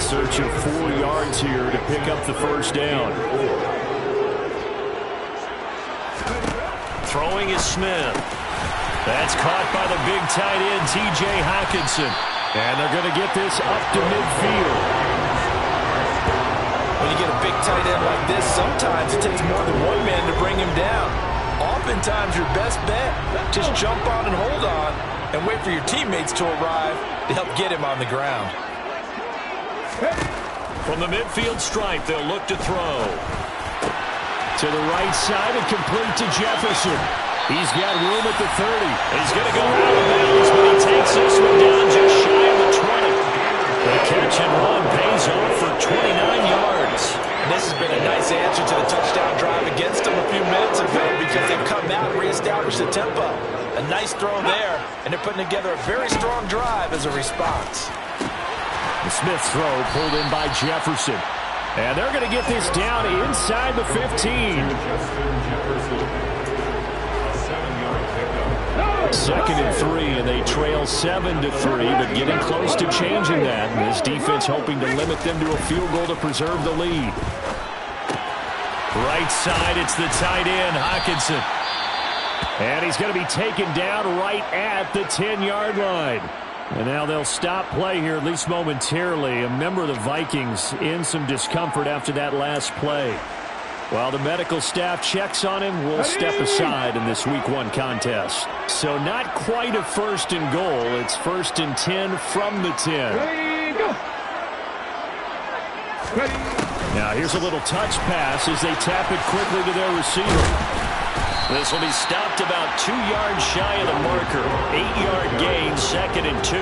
search of 4 yards here to pick up the first down. Throwing is Smith. That's caught by the big tight end, T.J. Hockenson. And they're going to get this up to midfield. When you get a big tight end like this, sometimes it takes more than one man to bring him down. Oftentimes, your best bet, just jump on and hold on and wait for your teammates to arrive to help get him on the ground. From the midfield stripe, they'll look to throw. To the right side and complete to Jefferson. He's got room at the 30. He's going to go out of bounds, but he takes this one down just shy of the 20. The catch and run pays off for 29 yards. And this has been a nice answer to the touchdown drive against them a few minutes ago because they've come out and reestablished the tempo. A nice throw there, and they're putting together a very strong drive as a response. The Smith throw pulled in by Jefferson. And they're going to get this down inside the 15. Second and 3, and they trail 7-3, but getting close to changing that. And this defense hoping to limit them to a field goal to preserve the lead. Right side, it's the tight end, Hockenson. And he's going to be taken down right at the 10-yard line. And now they'll stop play here, at least momentarily. A member of the Vikings in some discomfort after that last play. While the medical staff checks on him, we'll step aside in this Week 1 contest. So not quite a 1st and goal. It's 1st and 10 from the 10. Ready, go. Ready. Now here's a little touch pass as they tap it quickly to their receiver. This will be stopped about 2 yards shy of the marker. 8-yard gain, 2nd and 2.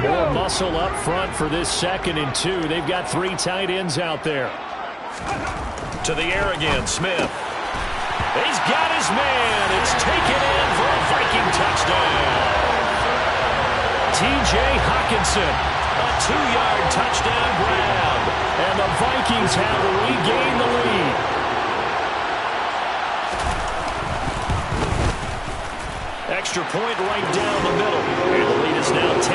More muscle up front for this 2nd and 2. They've got 3 tight ends out there. To the air again, Smith. He's got his man. It's taken in for a Viking touchdown. T.J. Hockenson, a 2-yard touchdown grab. And the Vikings have regained the lead. Extra point right down the middle. And the lead is now 10-7.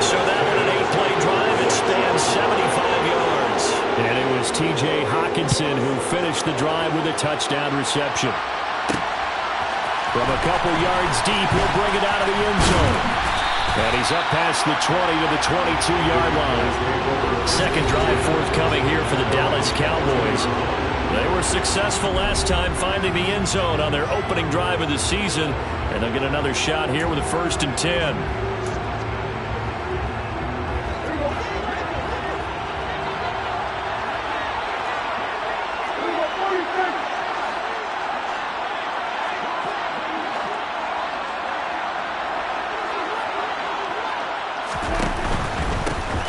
So that one an 8-play drive. It spans 75 yards. And it was T.J. Hockenson who finished the drive with a touchdown reception. From a couple yards deep, he'll bring it out of the end zone. And he's up past the 20 to the 22-yard line. Second drive forthcoming here for the Dallas Cowboys. They were successful last time finding the end zone on their opening drive of the season. And they'll get another shot here with a 1st and 10.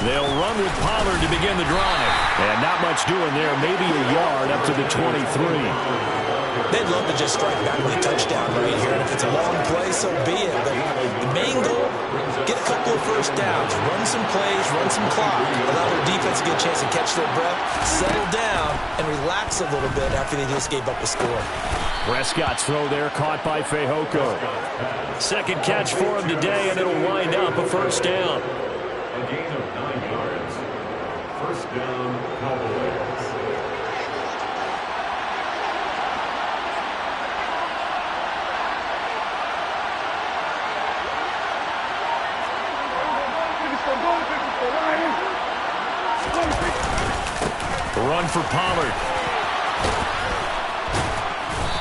They'll run with Pollard to begin the drive. And not much doing there. Maybe a yard up to the 23. They'd love to just strike back with a touchdown right here. And if it's a long play, so be it. But the main goal, get a couple of first downs. Run some plays, run some clock. Allow their defense to get a chance to catch their breath, settle down, and relax a little bit after they just gave up a score. Prescott's throw there caught by Fehoko. Second catch for him today, and it'll wind up a first down. A gain of 9 yards. First down, Cowboys. Run for Pollard.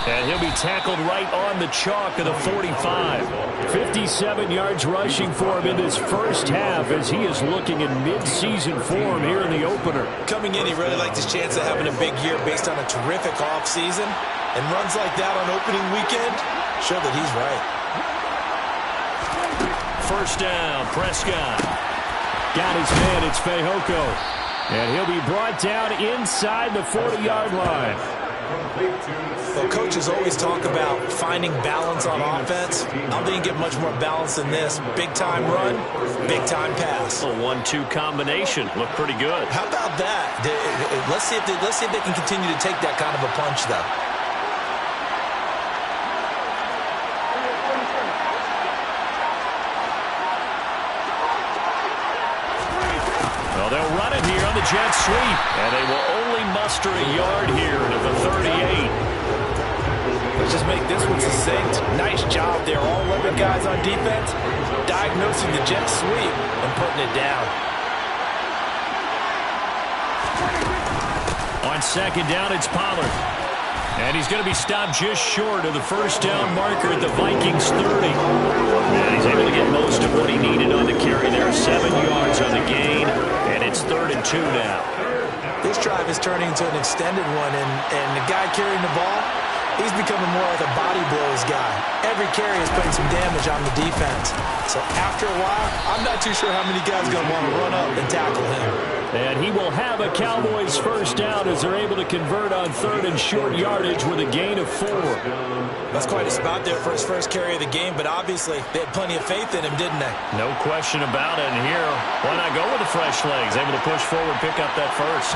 And he'll be tackled right on the chalk of the 45. 57 yards rushing for him in this first half as he is looking in mid-season form here in the opener. Coming in, he really liked his chance of having a big year based on a terrific offseason. And runs like that on opening weekend show that he's right. First down, Prescott. Got his man, it's Fehoko. And he'll be brought down inside the 40-yard line. Well, coaches always talk about finding balance on offense. I don't think you get much more balance than this. Big-time run, big-time pass. A 1-2 combination. Looked pretty good. How about that? Let's see if they can continue to take that kind of a punch, though. they'll run it here on the jet sweep. And they will only muster a yard here at the 38. Let's just make this one succinct. Nice job there. All 11 guys on defense diagnosing the jet sweep and putting it down. On second down, it's Pollard. And he's going to be stopped just short of the first down marker at the Vikings 30. And he's able to get most of what he needed on the carry there. 7 yards on the gain, and it's 3rd and 2 now. This drive is turning into an extended one, and the guy carrying the ball, he's becoming more like a body blows guy. Every carry is putting some damage on the defense. So after a while, I'm not too sure how many guys are going to want to run up and tackle him. And he will have a Cowboys first down as they're able to convert on 3rd and short yardage with a gain of 4. That's quite a spot there for his first carry of the game, but obviously they had plenty of faith in him, didn't they? No question about it. And here, why not go with the fresh legs? Able to push forward, pick up that first.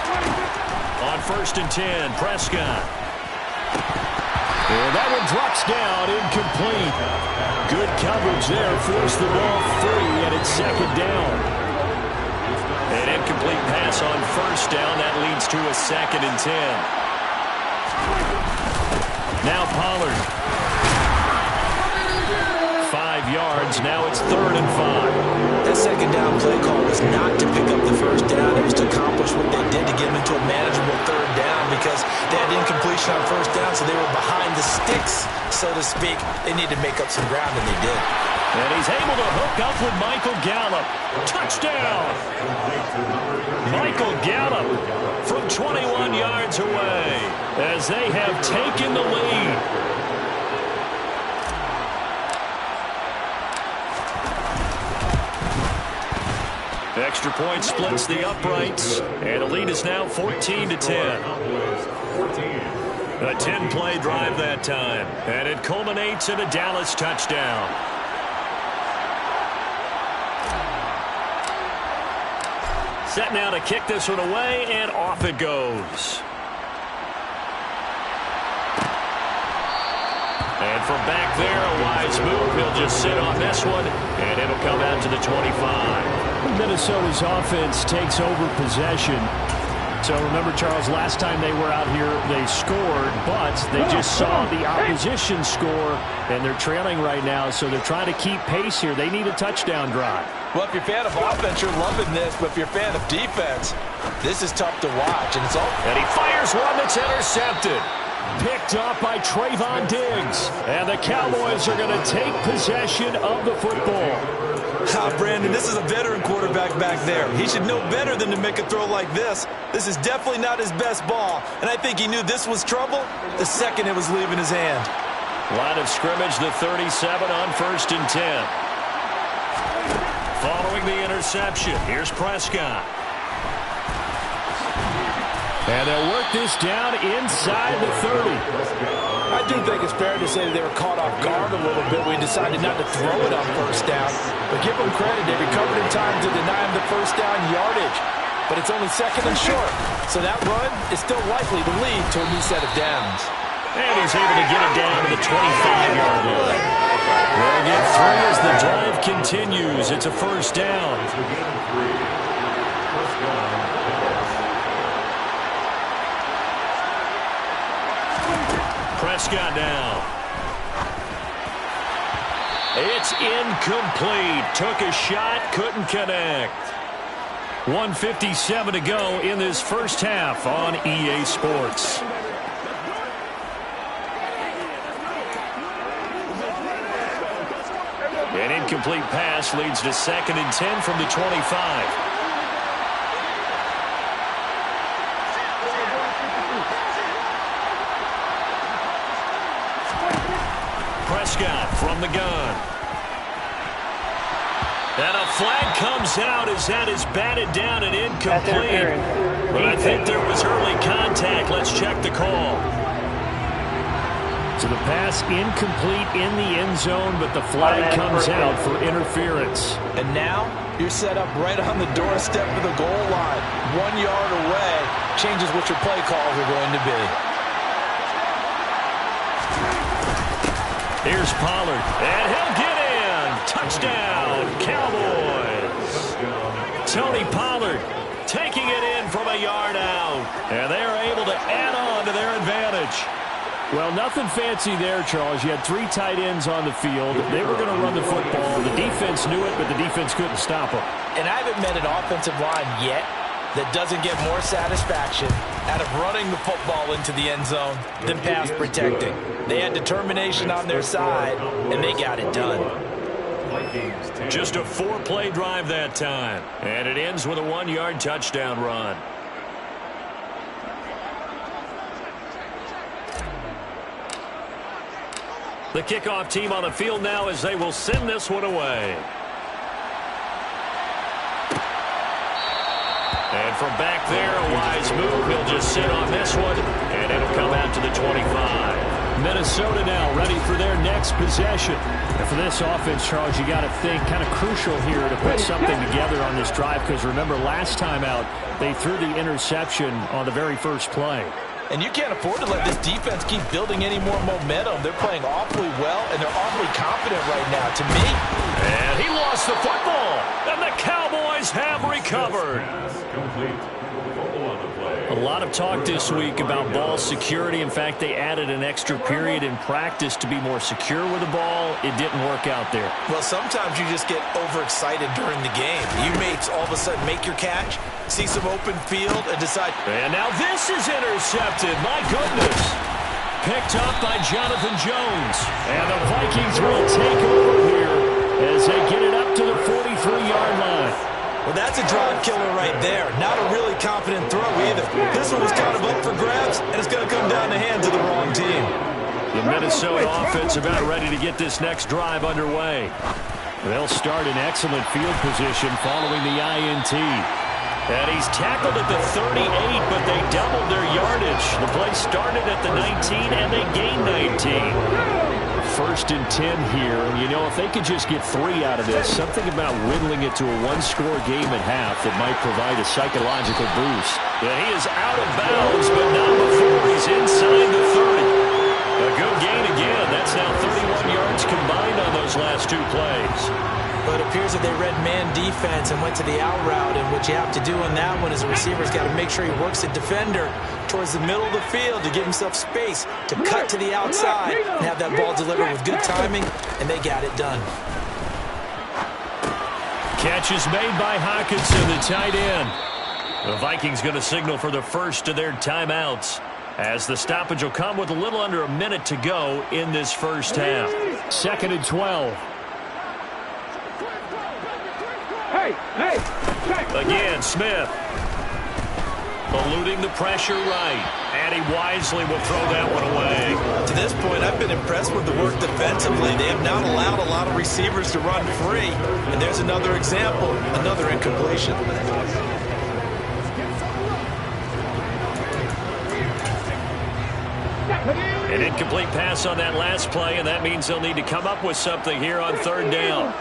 On 1st and 10, Prescott. And that one drops down, incomplete. Good coverage there, forced the ball free, and it's 2nd down. An incomplete pass on 1st down. That leads to a 2nd and 10. Now Pollard. 5 yards. Now it's 3rd and 5. That 2nd down play call was not to pick up the first down. It was to accomplish what they did to get them into a manageable 3rd down because they had incompletion on 1st down, so they were behind the sticks, so to speak. They needed to make up some ground, and they did. And he's able to hook up with Michael Gallup. Touchdown! Michael Gallup from 21 yards away as they have taken the lead. Extra point splits the uprights, and the lead is now 14 to 10. A 10-play drive that time, and it culminates in a Dallas touchdown. Set now to kick this one away, and off it goes. And from back there, a wise move. He'll just sit on this one, and it'll come out to the 25. Minnesota's offense takes over possession. So remember, Charles, last time they were out here, they scored, but they just saw the opposition score, and they're trailing right now, so they're trying to keep pace here. They need a touchdown drive. Well, if you're a fan of offense, you're loving this, but if you're a fan of defense, this is tough to watch, and it's all. And he fires one that's intercepted. Picked up by Trayvon Diggs. And the Cowboys are going to take possession of the football. Brandon, this is a veteran quarterback back there. He should know better than to make a throw like this. This is definitely not his best ball, and I think he knew this was trouble the second it was leaving his hand. Line of scrimmage, the 37 on 1st and 10. Following the interception, here's Prescott. And they'll work this down inside the 30. I do think it's fair to say that they were caught off guard a little bit. We decided not to throw it on 1st down. But give them credit. They recovered in time to deny him the 1st down yardage. But it's only 2nd and short. So that run is still likely to lead to a new set of downs. And he's able to get it down to the 25-yard line. They'll get 3 as the drive continues. It's a 1st down. Prescott now. It's incomplete. Took a shot, couldn't connect. 1:57 to go in this first half on EA Sports. An incomplete pass leads to 2nd and 10 from the 25. Prescott from the gun. And a flag comes out as that is batted down and incomplete. But I think there was early contact. Let's check the call. So the pass incomplete in the end zone, but the flag comes out for interference. And now you're set up right on the doorstep of the goal line. 1 yard away changes what your play calls are going to be. Here's Pollard, and he'll get in. Touchdown, Cowboys. Tony Pollard from a yard out. And they are able to add on to their advantage. Well, nothing fancy there, Charles. You had 3 tight ends on the field. They were going to run the football. The defense knew it, but the defense couldn't stop them. And I haven't met an offensive line yet that doesn't get more satisfaction out of running the football into the end zone than pass protecting. They had determination on their side, and they got it done. Just a 4-play drive that time. And it ends with a 1-yard touchdown run. The kickoff team on the field now as they will send this one away. And from back there, a wise move. He'll just sit on this one, and it'll come out to the 25. Minnesota now ready for their next possession. And for this offense, Charles, you got to think kind of crucial here to put something together on this drive, because remember last time out, they threw the interception on the very first play. And you can't afford to let this defense keep building any more momentum. They're playing awfully well, and they're awfully confident right now, to me. And he lost the football, and the Cowboys have recovered. A lot of talk this week about ball security. In fact, they added an extra period in practice to be more secure with the ball. It didn't work out there. Well, sometimes you just get overexcited during the game. You may all of a sudden make your catch, see some open field, and decide. And now this is intercepted. My goodness. Picked up by Jonathan Jones. And the Vikings will take over here as they get it up to the 43-yard line. Well, that's a drive killer right there. Not a really confident throw either. This one was kind of up for grabs, and it's going to come down the hands of the wrong team. The Minnesota offense about ready to get this next drive underway. They'll start in excellent field position following the INT. And he's tackled at the 38, but they doubled their yardage. The play started at the 19, and they gained 19. 1st and 10 here. You know, if they could just get 3 out of this, something about whittling it to a 1-score game at half that might provide a psychological boost. Yeah, he is out of bounds, but not before he's inside the 30. A good gain again. That's now 31 yards combined on those last 2 plays. But it appears that they read man defense and went to the out route, and what you have to do on that one is a receiver's got to make sure he works the defender towards the middle of the field to give himself space to cut to the outside and have that ball delivered with good timing, and they got it done. Catch is made by Hockenson, the tight end. The Vikings going to signal for the first of their timeouts, as the stoppage will come with a little under a minute to go in this first half. 2nd and 12. Again, Smith. Eluding the pressure right. And he wisely will throw that one away. To this point, I've been impressed with the work defensively. They have not allowed a lot of receivers to run free. And there's another example, another incompletion. An incomplete pass on that last play, and that means they'll need to come up with something here on 3rd down.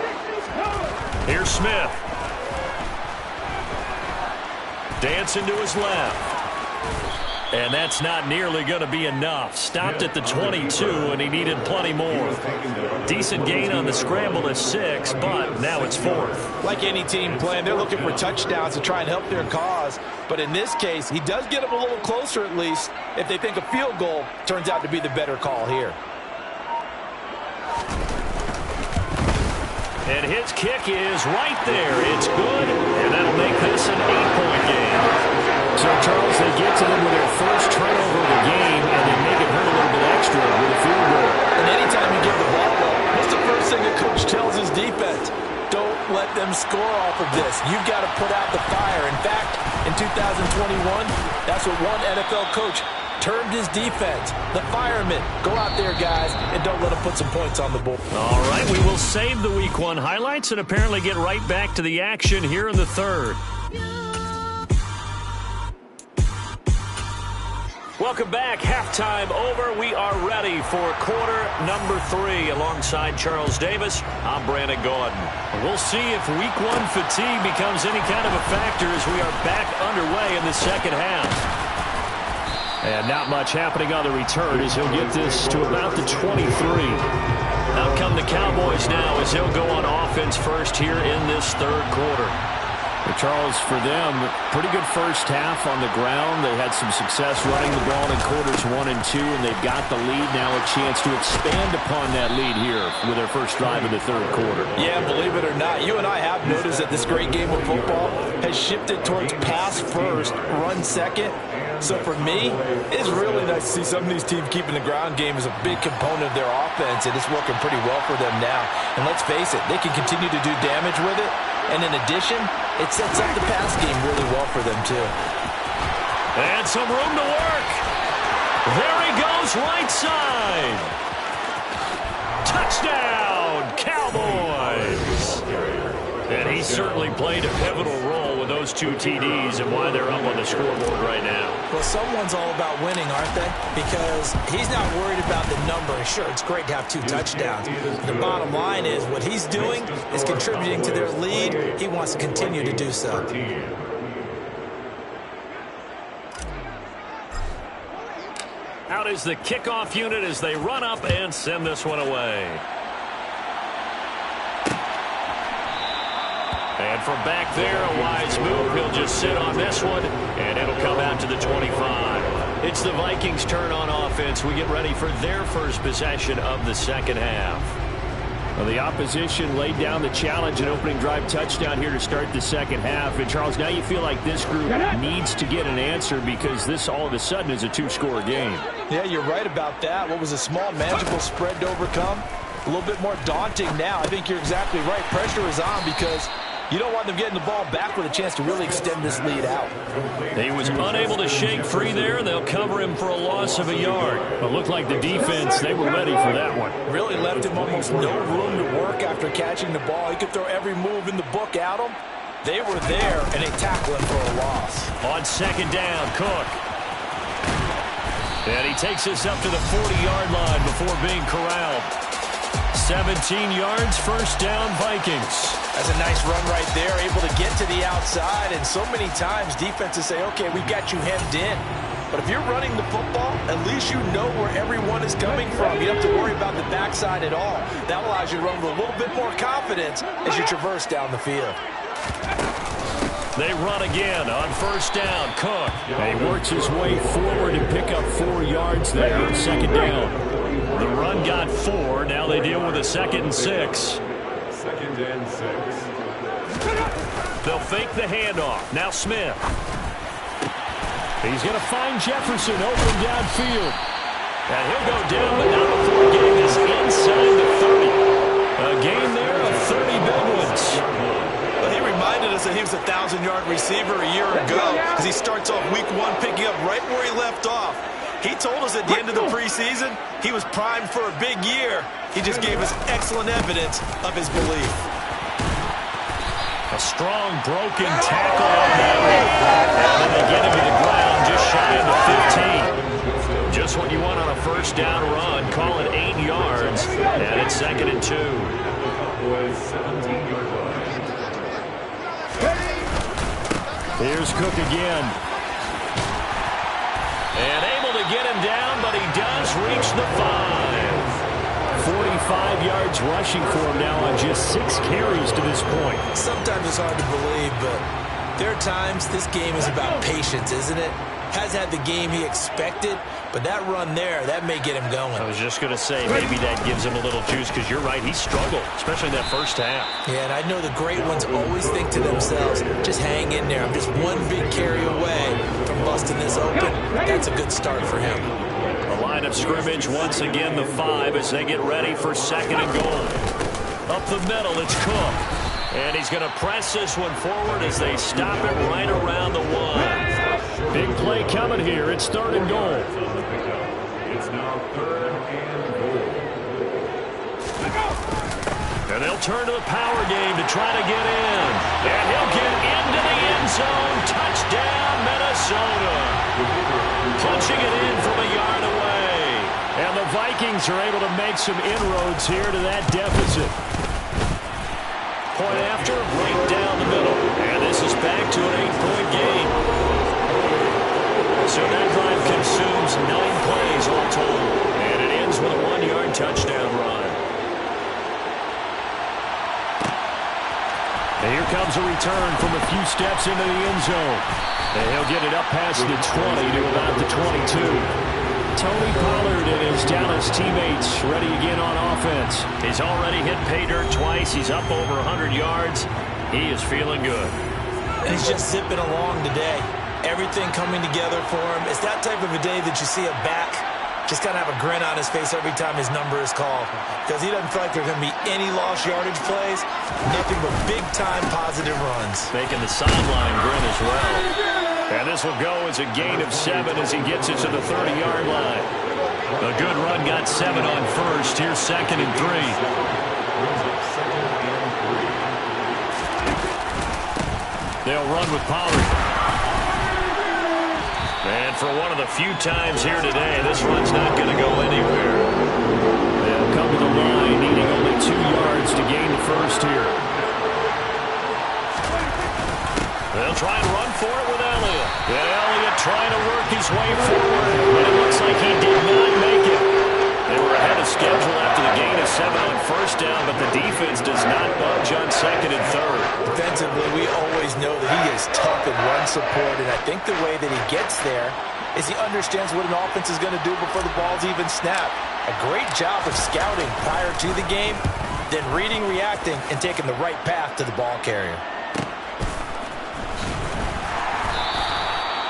Here's Smith. Dancing to his left. And that's not nearly going to be enough. Stopped at the 22, and he needed plenty more. Decent gain on the scramble at 6, but now it's 4th. Like any team playing, they're looking for touchdowns to try and help their cause. But in this case, he does get them a little closer at least if they think a field goal turns out to be the better call here. And his kick is right there. It's good, and that'll make this an 8-point game. So, Charles, they get to them with their first turnover of the game, and they make it hurt a little bit extra with a field goal. And anytime you give the ball up, what's the first thing the coach tells his defense? Don't let them score off of this. You've got to put out the fire. In fact, in 2021, that's what one NFL coach termed his defense. The firemen. Go out there, guys, and don't let them put some points on the board. All right, we will save the Week 1 highlights and apparently get right back to the action here in the 3rd. Welcome back. Halftime over. We are ready for quarter number 3. Alongside Charles Davis, I'm Brandon Gordon. We'll see if Week 1 fatigue becomes any kind of a factor as we are back underway in the second half. And not much happening on the return as he'll get this to about the 23. Out come the Cowboys now as they'll go on offense first here in this 3rd quarter. Charles, for them, pretty good first half on the ground. They had some success running the ball in quarters 1 and 2, and they've got the lead. Now a chance to expand upon that lead here with their first drive in the third quarter. Yeah, believe it or not, you and I have noticed that this great game of football has shifted towards pass first, run second. So for me, it's really nice to see some of these teams keeping the ground game as a big component of their offense, and it's working pretty well for them now. And let's face it, they can continue to do damage with it. And in addition, it sets up the pass game really well for them, too. And some room to work. There he goes, right side. Touchdown, Cowboys. And he certainly played a pivotal role with those 2 TDs and why they're up on the scoreboard right now. Well, someone's all about winning, aren't they? Because he's not worried about the number. Sure, it's great to have 2 touchdowns. The bottom line is what he's doing is contributing to their lead. He wants to continue to do so. Out is the kickoff unit as they run up and send this one away. And from back there, a wise move. He'll just sit on this one, and it'll come out to the 25. It's the Vikings' turn on offense. We get ready for their first possession of the second half. Well, the opposition laid down the challenge and opening drive touchdown here to start the second half. And, Charles, now you feel like this group needs to get an answer because this all of a sudden is a 2-score game. Yeah, you're right about that. What was a small, manageable spread to overcome? A little bit more daunting now. I think you're exactly right. Pressure is on because you don't want them getting the ball back with a chance to really extend this lead out. He was unable to shake free there. They'll cover him for a loss of a yard. But looked like the defense, they were ready for that one. Really left him almost no room to work after catching the ball. He could throw every move in the book at him. They were there, and they tackled him for a loss. On second down, Cook. And he takes us up to the 40-yard line before being corralled. 17 yards, first down, Vikings. That's a nice run right there, able to get to the outside. And so many times defenses say, okay, we got you hemmed in. But if you're running the football, at least you know where everyone is coming from. You don't have to worry about the backside at all. That allows you to run with a little bit more confidence as you traverse down the field. They run again on first down. Cook. And he works his way forward and pick up 4 yards there on second down. The run got 4. Now they deal with a 2nd and 6. 2nd and 6. They'll fake the handoff. Now Smith. He's going to find Jefferson open downfield. And he'll go down, but not before getting this inside the 30. A gain there of 30 big ones. Well, he reminded us that he was a 1,000-yard receiver a year ago as he starts off week 1 picking up right where he left off. He told us at the end of the preseason he was primed for a big year. He just gave us excellent evidence of his belief. A strong broken tackle on that one. And then they get him to the ground just shy of the 15. Just what you want on a first down run. Call it 8 yards. And it's 2nd and 2. Here's Cook again. And able to get him down, but he does reach the 5. 45 yards rushing for him now on just 6 carries to this point. Sometimes it's hard to believe, but there are times this game is about patience, isn't it? Has had the game he expected, but that run there, that may get him going. I was just going to say, maybe that gives him a little juice, because you're right, he struggled, especially in that first half. Yeah, and I know the great ones always think to themselves, just hang in there. I'm just one big carry away from busting this open. That's a good start for him. The line of scrimmage, once again, the 5 as they get ready for 2nd and goal. Up the middle, it's Cook. And he's going to press this one forward as they stop it right around the 1. Big play coming here. It's 3rd and goal. It's now 3rd and goal. And they'll turn to the power game to try to get in. And he'll get into the end zone. Touchdown, Minnesota. Punching it in from a yard away. And the Vikings are able to make some inroads here to that deficit. Point after, right down the middle. And this is back to an 8-point game. So that drive consumes 9 plays all total. And it ends with a 1-yard touchdown run. And here comes a return from a few steps into the end zone. And he'll get it up past the 20 to about the 22. Tony Pollard and his Dallas teammates ready again on offense. He's already hit pay dirt twice. He's up over 100 yards. He is feeling good. And he's just zipping along today. Everything coming together for him. It's that type of a day that you see a back just kind of have a grin on his face every time his number is called, because he doesn't feel like there's going to be any lost yardage plays, nothing but big-time positive runs. Making the sideline grin as well. And this will go as a gain of 7 as he gets it to the 30-yard line. A good run got 7 on first. Here's 2nd and 3. They'll run with Pollard. And for one of the few times here today, this run's not going to go anywhere. They'll come to the line, needing only 2 yards to gain the first here. They'll try and run for it with Elliott. And Elliott trying to work his way forward, but it looks like he did not make it. They were ahead of schedule after the gain of 7 on first down, but the defense does not budge on 2nd and 3rd. Defensively, we always know that he is tough in run support, and I think the way that he gets there is he understands what an offense is going to do before the ball's even snapped. A great job of scouting prior to the game, then reading, reacting, and taking the right path to the ball carrier.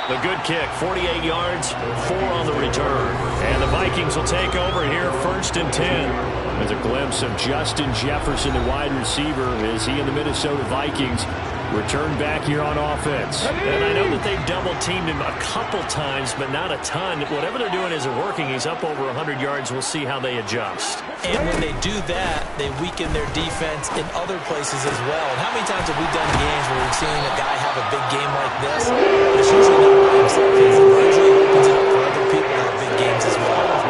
The good kick, 48 yards, 4 on the return. And the Vikings will take over here, 1st and 10. There's a glimpse of Justin Jefferson, the wide receiver, as he and the Minnesota Vikings return back here on offense. And I know that they've double-teamed him a couple times, but not a ton. Whatever they're doing isn't working. He's up over 100 yards. We'll see how they adjust. And when they do that, they weaken their defense in other places as well. And how many times have we done games where we've seen a guy have a big game like this? But it's usually not by himself. It usually opens it up for other people to have big games as well.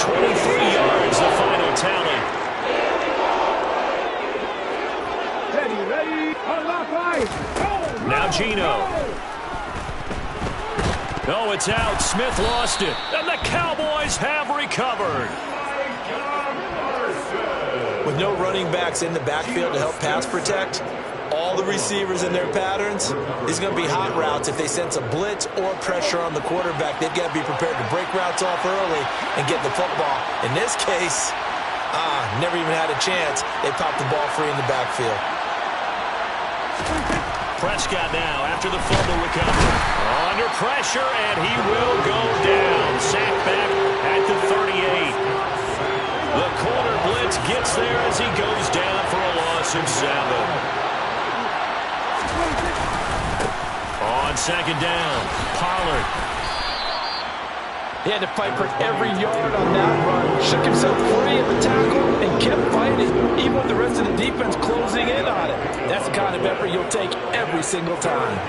23 yards, the final tally. Now Gino. Oh, it's out. Smith lost it. And the Cowboys have recovered. With no running backs in the backfield to help pass protect, all the receivers in their patterns, these are going to be hot routes. If they sense a blitz or pressure on the quarterback, they've got to be prepared to break routes off early and get the football. In this case, never even had a chance. They popped the ball free in the backfield. Prescott now after the fumble recovery. Under pressure, and he will go down. Sacked back at the 38. The corner blitz gets there as he goes down for a loss of 7. On 2nd down, Pollard. He had to fight for every yard on that run. Shook himself free of the tackle and kept fighting, even with the rest of the defense closing in on it. That's the kind of effort you'll take every single time.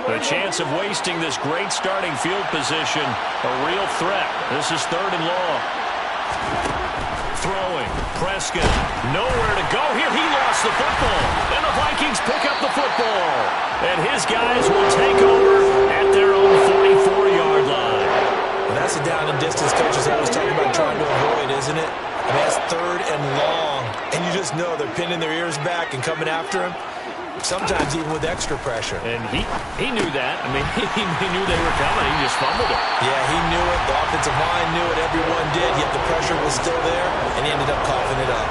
The chance of wasting this great starting field position, a real threat. This is 3rd and long. Throwing, Prescott, nowhere to go here. He lost the football, and the Vikings pick up the football. And his guys will take over at their own 44-yard line. Well, that's a down and distance coaches always talking about trying to avoid, isn't it? I mean, that's 3rd and long, and you just know they're pinning their ears back and coming after him. Sometimes even with extra pressure. And he knew that. I mean, he knew they were coming. He just fumbled it. Yeah, he knew it. The offensive line knew it. Everyone did. Yet the pressure was still there, and he ended up coughing it up.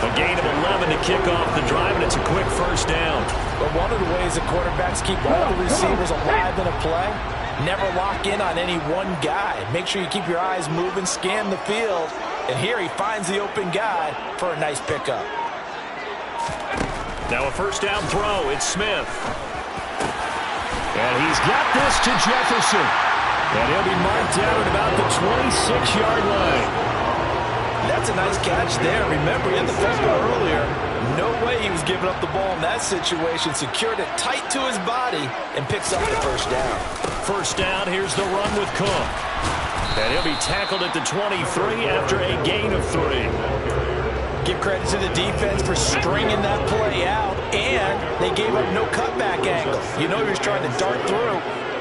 A gain of 11 to kick off the drive, and it's a quick 1st down. But one of the ways the quarterbacks keep all the receivers alive in a play, never lock in on any one guy. Make sure you keep your eyes moving, scan the field. And here he finds the open guy for a nice pickup. Now a 1st down throw. It's Smith. And he's got this to Jefferson. And he'll be marked down at about the 26-yard line. That's a nice catch there. Remember, he had the football earlier. No way he was giving up the ball in that situation. Secured it tight to his body and picks up the 1st down. 1st down, here's the run with Cook. And he'll be tackled at the 23 after a gain of 3. Give credit to the defense for stringing that play out, and they gave up no cutback angle. You know he was trying to dart through.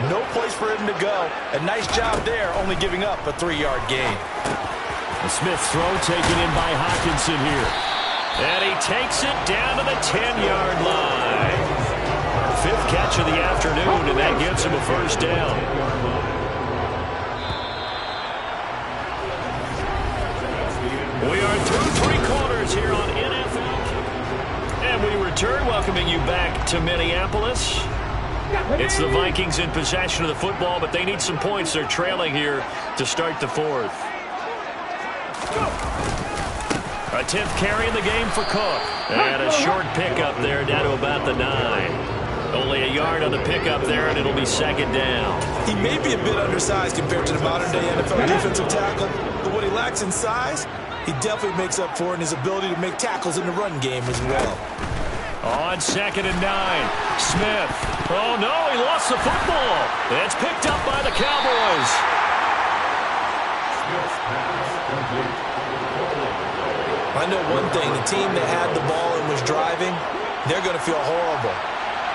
No place for him to go. A nice job there, only giving up a 3-yard gain. The Smith throw taken in by Hawkinson here. And he takes it down to the 10-yard line. Fifth catch of the afternoon, and that gives him a first down. We are through three quarters here on NFL. And we return, welcoming you back to Minneapolis. It's the Vikings in possession of the football, but they need some points. They're trailing here to start the fourth. A 10th carry in the game for Cook. And a short pickup there down to about the 9. Only a yard on the pickup there, and it'll be second down. He may be a bit undersized compared to the modern-day NFL defensive tackle, but what he lacks in size, he definitely makes up for in his ability to make tackles in the run game as well. On 2nd and 9, Smith. Oh, no, he lost the football. It's picked up by the Cowboys. I know one thing, the team that had the ball and was driving, they're going to feel horrible.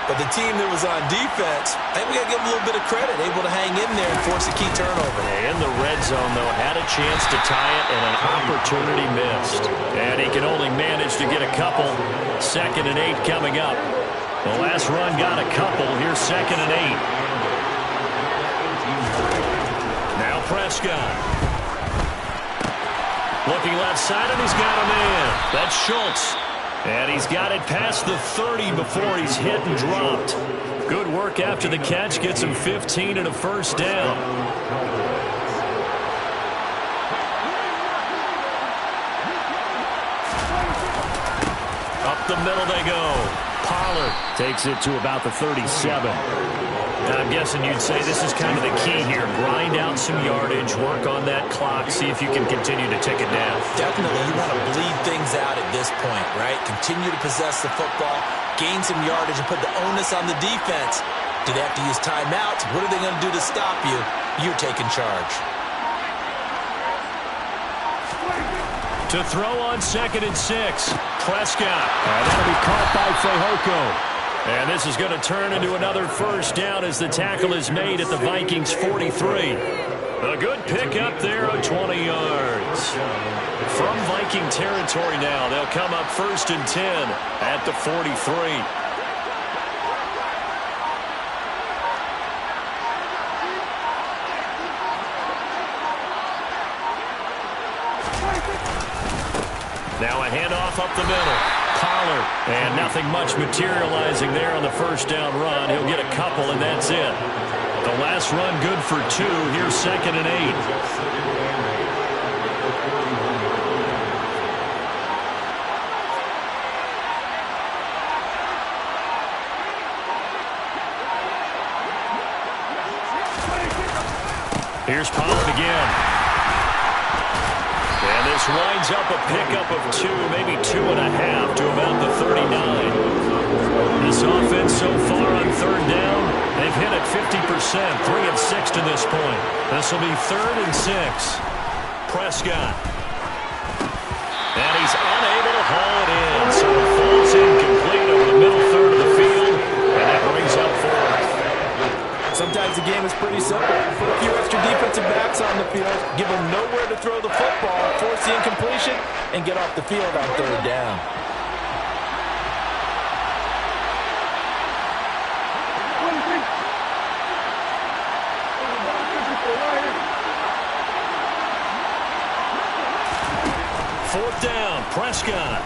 But the team that was on defense, I think we got to give them a little bit of credit, able to hang in there and force a key turnover. In the red zone, though, had a chance to tie it and an opportunity missed. And he can only manage to get a couple. 2nd and 8 coming up. The last run got a couple. Here's 2nd and 8. Now Prescott. Looking left side, and he's got him in. That's Schultz. And he's got it past the 30 before he's hit and dropped. Good work after the catch. Gets him 15 and a first down. Up the middle they go. Pollard takes it to about the 37. Now, I'm guessing you'd say this is kind of the key here. Grind out some yardage, work on that clock, see if you can continue to tick it down. Definitely, you want to bleed things out at this point, right? Continue to possess the football, gain some yardage, and put the onus on the defense. Do they have to use timeouts? What are they going to do to stop you? You're taking charge. To throw on 2nd and 6, Prescott. And that'll be caught by Fehoko. And this is going to turn into another first down as the tackle is made at the Vikings 43. A good pickup there on 20 yards. From Viking territory now, they'll come up 1st and 10 at the 43. Now a handoff up the middle. Pollard, and nothing much materializing there on the first down run. He'll get a couple, and that's it. The last run good for 2. Here's 2nd and 8. Here's Pollard again. And this winds up a pickup of 2, maybe 2.5 to about the 39. This offense so far on 3rd down, they've hit it 50%, 3 of 6 to this point. This will be 3rd and 6. Prescott. And he's unable to haul it in, so it falls incomplete over the middle third of the field, and that brings up 4th. Sometimes the game is pretty simple. Put a few extra defensive backs on the field, give them nowhere to throw the football, force the incompletion, and get off the field on 3rd down. Fourth down, Prescott.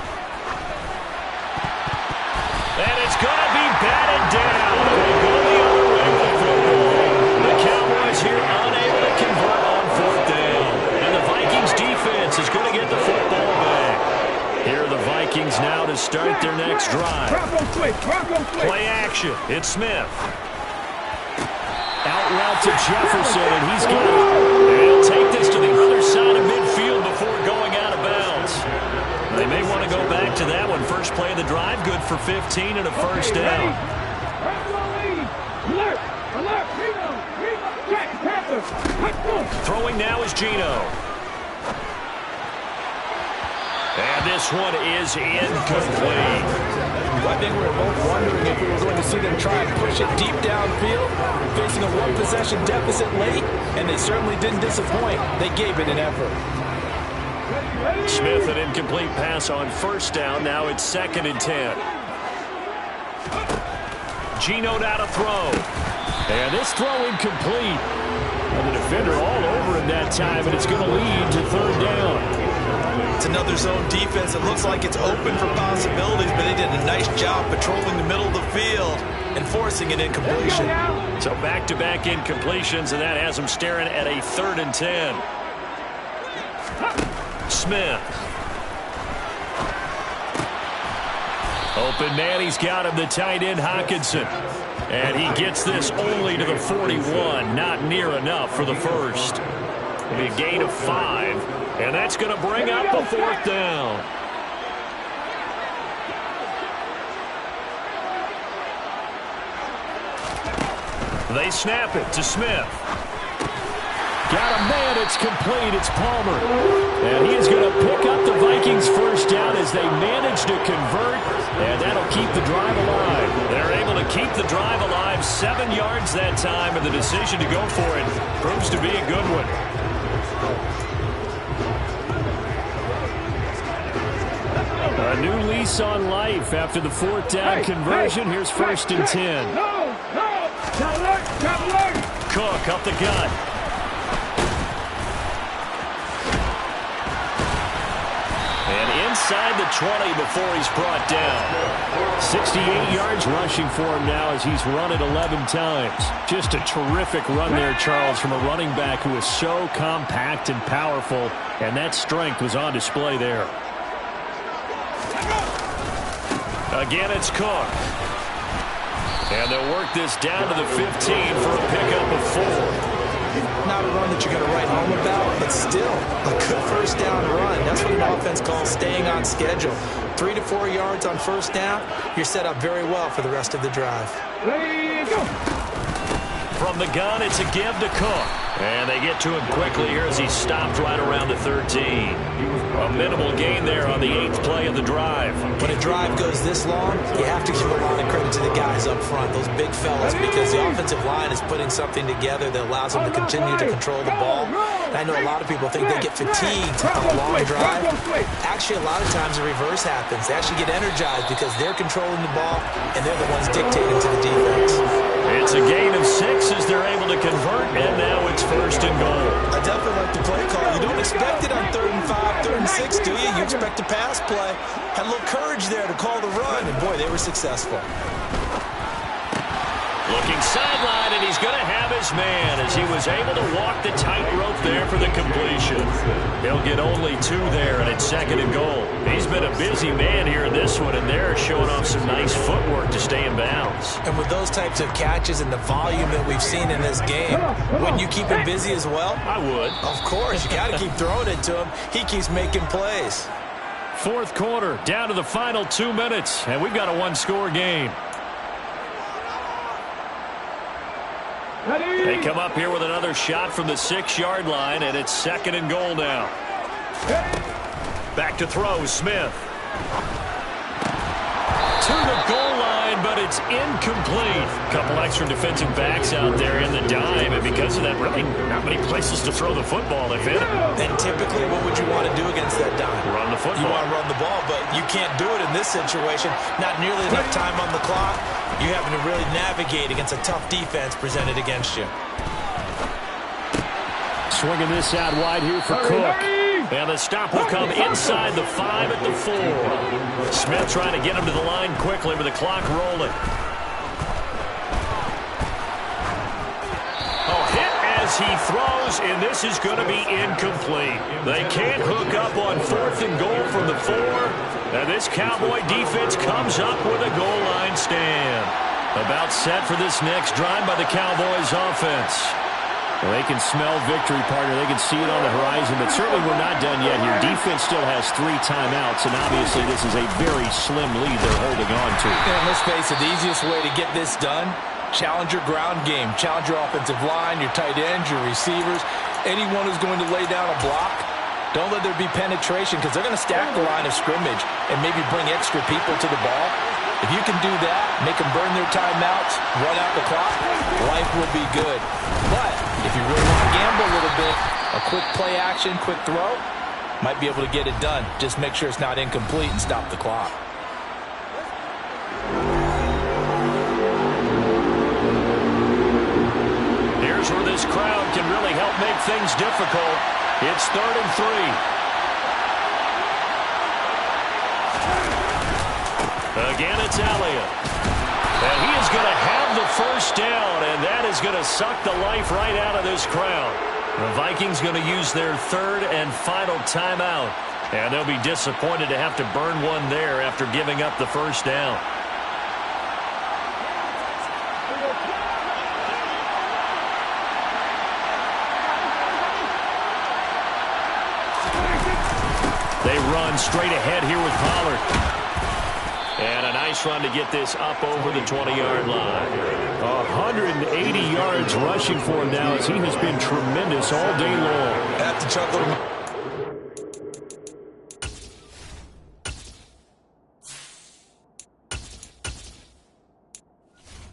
And it's going to be batted down. We'll go the other way with the football. The Cowboys here unable to convert on 4th down. And the Vikings defense is going to get the football back. Here are the Vikings now to start their next drive. Play action. It's Smith. Out route to Jefferson, and he's got it. He'll take this to the other side of midfield before going out of bounds. They may want to go back to that one. First play of the drive, good for 15 and a first down. Throwing now is Geno. And this one is incomplete. I think we were both wondering if we were going to see them try and push it deep downfield, facing a one-possession deficit late, and they certainly didn't disappoint. They gave it an effort. Smith, an incomplete pass on first down. Now it's 2nd and 10. Geno now to throw. And this throw incomplete. And the defender all over him that time, and it's going to lead to 3rd down. It's another zone defense. It looks like it's open for possibilities, but they did a nice job patrolling the middle of the field and forcing an incompletion. So back-to-back incompletions, and that has them staring at a 3rd and 10. Smith. Open man, he's got him, the tight end Hockenson. And he gets this only to the 41. Not near enough for the first. It'll be a gain of 5. And that's going to bring up the 4th down. They snap it to Smith. Got a man, it's complete, it's Palmer. And he is going to pick up the Vikings' first down as they manage to convert, and that'll keep the drive alive. They're able to keep the drive alive, 7 yards that time, and the decision to go for it proves to be a good one. A new lease on life after the 4th down conversion. Here's 1st and 10. Cook up the gut. And inside the 20 before he's brought down. 68 yards rushing for him now as he's run it 11 times. Just a terrific run there, Charles, from a running back who is so compact and powerful, and that strength was on display there. Again, it's Cook. And they'll work this down to the 15 for a pickup of 4. Not a run that you're going to write home about, but still a good first down run. That's what an offense calls staying on schedule. 3 to 4 yards on first down, you're set up very well for the rest of the drive. From the gun, it's a give to Cook. And they get to him quickly here as he stopped right around the 13. A minimal gain there on the 8th play of the drive. When a drive goes this long, you have to give a lot of credit to the guys up front, those big fellas, because the offensive line is putting something together that allows them to continue to control the ball. And I know a lot of people think they get fatigued on a long drive. Actually, a lot of times the reverse happens. They actually get energized because they're controlling the ball, and they're the ones dictating to the defense. It's a gain of 6 as they're able to convert, and now it's 1st and goal. I definitely like the play call. You don't expect it on 3rd and 5, 3rd and 6, do you? You expect a pass play. Had a little courage there to call the run, and boy, they were successful. Looking sideline, and he's going to have his man as he was able to walk the tightrope there for the completion. He'll get only 2 there, and it's 2nd and goal. He's been a busy man here in this one, and they're showing off some nice footwork to stay in bounds. And with those types of catches and the volume that we've seen in this game, wouldn't you keep him busy as well? I would. Of course, you got to keep throwing it to him. He keeps making plays. 4th quarter, down to the final 2 minutes, and we've got a 1-score game. They come up here with another shot from the 6-yard line, and it's 2nd and goal now. Back to throw, Smith. To the goal line, but it's incomplete. Couple extra defensive backs out there in the dime, and because of that, really not many places to throw the football if in it. And typically, what would you want to do against that dime? Run the football. You want to run the ball, but you can't do it in this situation. Not nearly enough time on the clock. You're having to really navigate against a tough defense presented against you. Swinging this out wide here for Cook. And the stop will come inside the 5 at the 4. Smith trying to get him to the line quickly with the clock rolling. Oh, hit as he throws, and this is going to be incomplete. They can't hook up on 4th and goal from the 4. And this Cowboy defense comes up with a goal line stand. About set for this next drive by the Cowboys offense. Well, they can smell victory, partner. They can see it on the horizon, but certainly we're not done yet here. Defense still has 3 timeouts, and obviously this is a very slim lead they're holding on to. And let's face it, the easiest way to get this done, challenge your ground game. Challenge your offensive line, your tight ends, your receivers. Anyone who's going to lay down a block, don't let there be penetration because they're going to stack the line of scrimmage and maybe bring extra people to the ball. If you can do that, make them burn their timeouts, run out the clock, life will be good. But if you really want to gamble a little bit, a quick play action, quick throw, Might be able to get it done. Just make sure it's not incomplete and stop the clock. Here's where this crowd can really help make things difficult. It's 3rd and 3. Again, it's Elliott. And he is going to have the first down, and that is going to suck the life right out of this crowd. The Vikings going to use their 3rd and final timeout, and they'll be disappointed to have to burn one there after giving up the first down. They run straight ahead here with Pollard. And a nice run to get this up over the 20-yard line. 180 yards rushing for him now as he has been tremendous all day long. Have to chuckle.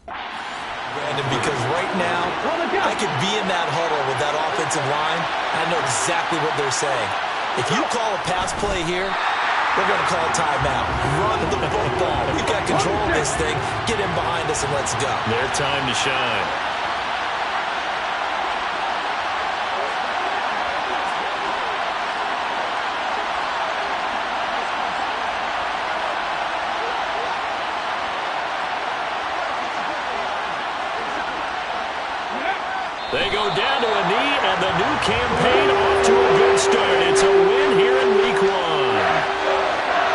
Brandon, because right now, I could be in that huddle with that offensive line. I know exactly what they're saying. If you call a pass play here, we're going to call a timeout. Run the football. We've got control of this thing. Get in behind us and let's go. Their time to shine. They go down to a knee, and the new campaign off to a good start. It's a win here in Week 1.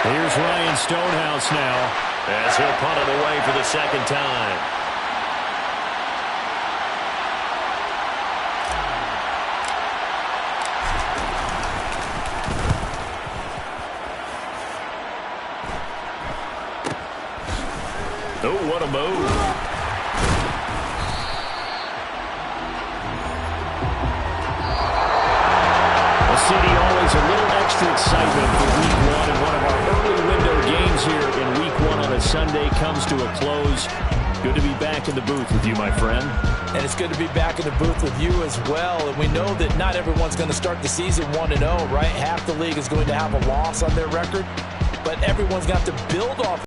Here's Ryan Stonehouse now as he'll punt it away for the second time. Oh, what a move. City, always a little extra excitement for Week 1, and one of our early window games here in Week 1 on a Sunday comes to a close. Good to be back in the booth with you, my friend. And it's good to be back in the booth with you as well. And we know that not everyone's going to start the season 1-0, right? Half the league is going to have a loss on their record, but everyone's got to build off